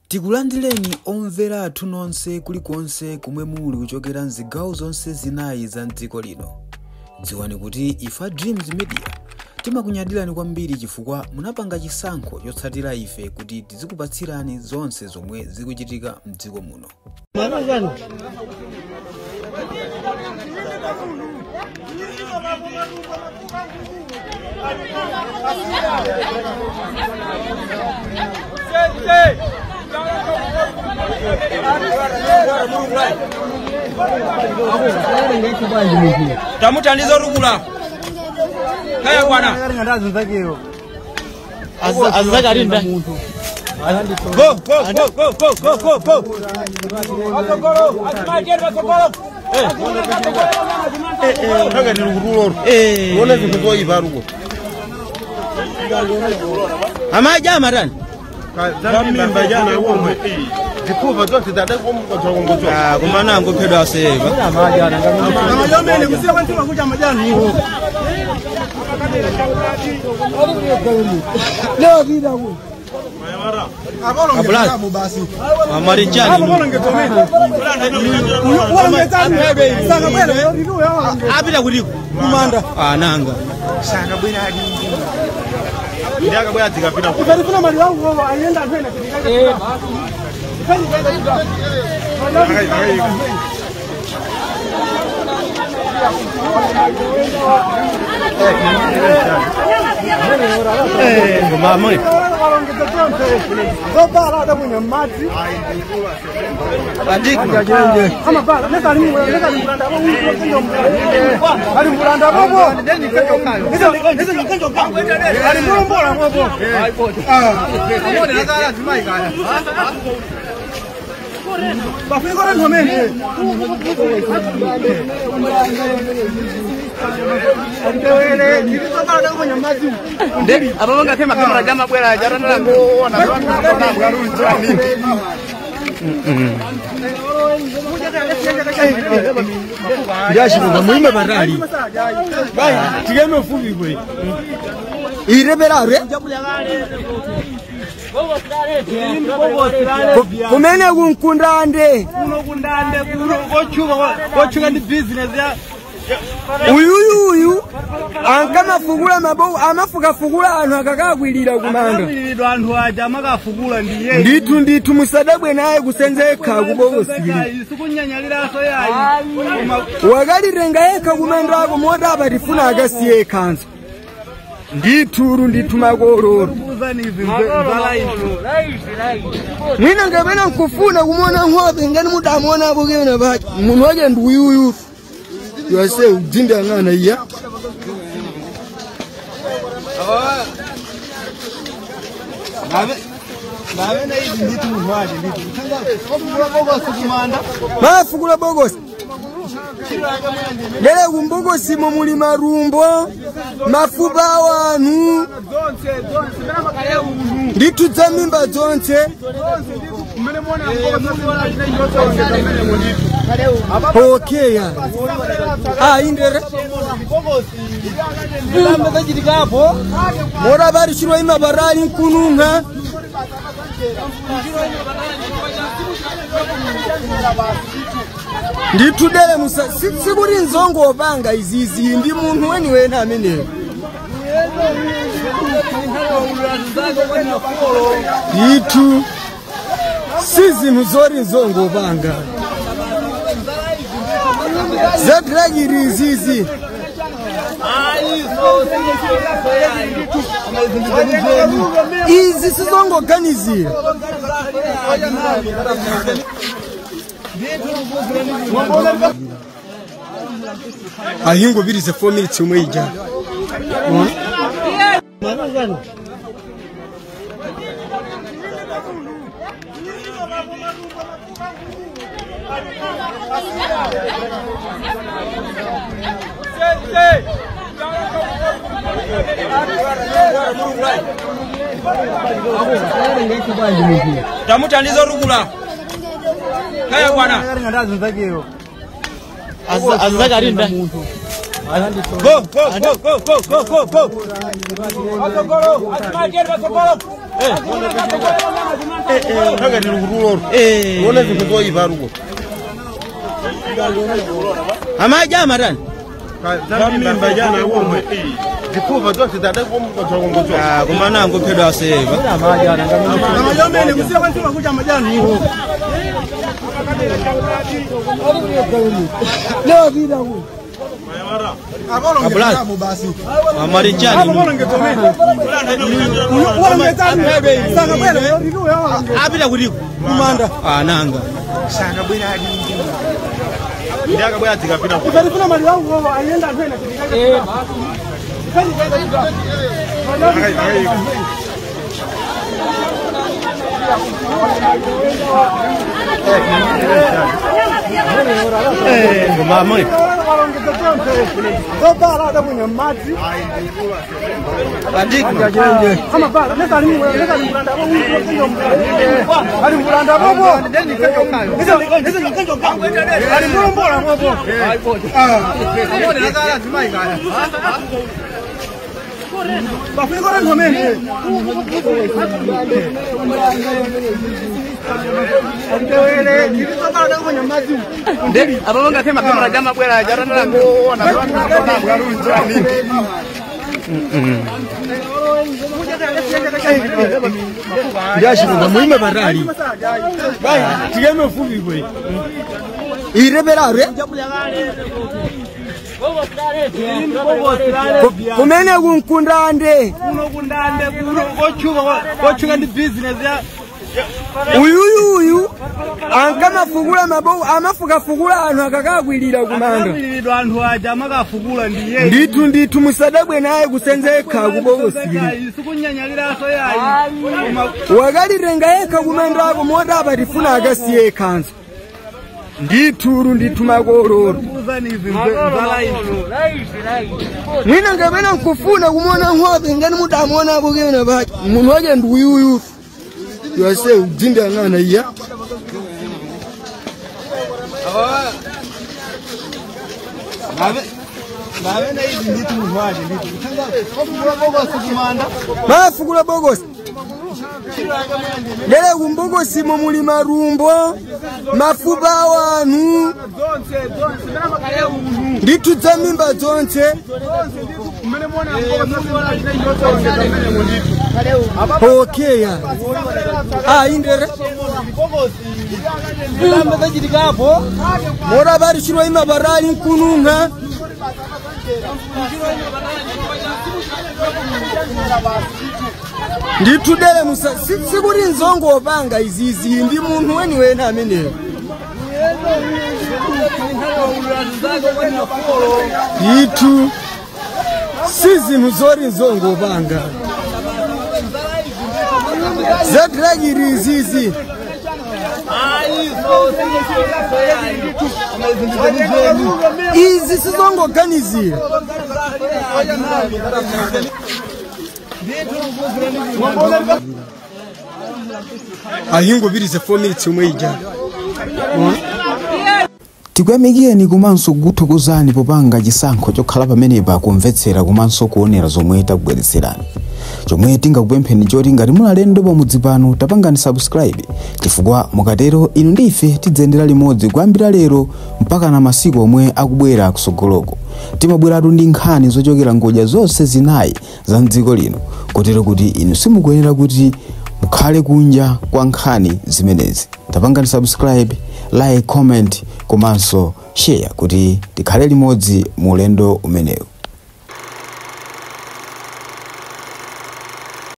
Tikulandireni omvera athu nonse kulikonse kumwe muli kuchokera mzigawo zonse zinayi za mdziko lino. Dziwani kuti ifa Dreams Media timakunyadirani kwambiri chifukwa munapanga chisankho chotsatira ife kuti tizikupatsirani zonse zomwe zikuchitika mdziko muno. Tamutandiza rukula. Kaya bwana. Azakarinda. Go. Atokoro, atmajer atokoro. Naga ni rukulo. Wona zikuzo ibaruko. Amaja maran. Zambi mbajana womwe. Zikuva zote dadako mkotongozo. Kumana ngophedo aseba. Amaja yomene kusiya kwantu bakuja majana hiyo. Leo vida huko. Abula basi. Amarichani. Abida kuliko. Kumanda. Nanga. Sanga bwina hadi. Ndaka bwana tikapita. Ukifuna mali wangu aienda tena. Mama. Bala da kunya maji. Adikma. Kama bala neka ni muranda hapo ndio muranda. Ali muranda hapo. Ndio kanjo kango. Ali mbora hapo. Mbona nataka tumai kana. Bafiko ran homene. Ndewele nilitoka bala kunya maji. Ndeni ababanga tema kamera jama bwela jarana ngona bwana garunjani. Yashi ngo muime barali. Bai tigeme fubi gwe. Ireberare. Kumene kunkundande. Kuno kundande kuno kochuka ndi business ya Uyu ankama fugula mabovu amafuka fugula anu akakagwirira kumanga. Akagwiridwa antu aja makafugula ndiye. Nditu musadabwe naye kusenzeka kubogosiri. Sikunyanyalira so yayi. Wakalirenga yeka kumanda ako moda abatifuna agasiye kanzo. Nditu magororo. Mwina ngabena kufuna kumona ng'ombe ngani mudamona abogena baki. Munhu waje nduyuyu. Yose ujinda ngana iya. Nawe na hizi nditu mwaje nditu. Kanga bogosi kumanda. Mafugula bogosi. Dele kumbogosi mu muli marumbo. Mafuba wanu. Nditu za mimba zonse. Okay ya. Indere. Ndamba zajidika hapo. Mora bari shirwa ima barali nkununga. Nditudele musa sikuri nzongo obanga izizi ndi muntu weni wena amene. Itu sizi muzori nzongo obanga. Zadragiri izizi. Izi sizongo ganizira. Ahingo birize 4 minutes umwe ija. Tamutandiza rukula. Kaya bwana. Azakarinda. Go. Atokoro, atmajer atokoro. Hanga ni ruhururo. Wona zikuzo ibarugo. Amaja marani. Kamimba jana womwe. Zikuva zote dada ngozo. Kumana ngo pedo aseva. Amaja ngamimba. Amajomene kusiya kwantu kuja amajana hiyo. Leo bila huko. Abula basi. Amarijani. Abila kuliko. Kumanda. Nanga. Shanga bwina hadi. Ndaka bwana tikapita. Utarifuna mali wangu wao aienda tena. Mama. Baba ada punya mati. Lanjut. Sama Pak, leka ni Mulanda apa Hari Mulanda apa? Itu kan jok. Hari Mulanda apa? Kamu dah salah semai kan. Bapak korang komen. Abang nggak sih makan raja mak gue aja orang orang Jashi ngo muime barari. Bai, tigeme fubi gwe. Ireberare. Kumene kunkundande. Kunokundande kochuka ndi business ya Uyu ankama fugula mabou amafuka fugula anu akakagwirira kumanga. Akagwiridwa antu aja makafugula ndiye. Nditu musadabwe naye kusenzeka kubogosiri. Isukunyanyalira so yayi. Wagalirenga eka kumanda ako moda abatifuna agasiye kanzo. Nditu magororo. Mwina ngabena nkufuna kumona ng'ombe ngani mutamona ako kena baki. Umuntu waje nduyuyu. Yase ujinda ngana iya. Ngabe na hizi nditu mwaje nditu. Fugula bogosi kumanda. Fugula bogosi. Lele kumbogosi mu muli marumbo. Mafuba wanu. Nditu za mimba zonse. Okay ya. Indere. Ndamba bajidikapo. Mora bari shiro ima barali kununga. Nditudele musa sikuri nzongo obanga izizi ndi muntu weni wena amene. Itu sizi nuzori nzongo obanga. Zadragiri izizi. Izi sizongo ganizira. Ahingo birize 4 minutes umweija. Tikwamikeni kumanso kuthokozani popanga chisankho chokhala pamenepa kumvetsera kumanso kuonera zomwe takubweretserani. Chomwe tingakupempheni choti ngati munalendo pamudzi pano tapangani subscribe chifukwa mukatero inu ndife tidzendera limodzi kuyambira lero mpaka na masiku omwe akubwera kusogoloko. Timabweratu ndi nkhani zochokera ngodya zonse zinayi za mdziko lino kotero kuti inu simukuyenera kuti mukhale kunja kwa nkhani zimenezi. Tapangani subscribe, like, comment komanso share kuti tikhale limodzi mu ulendo umenewu.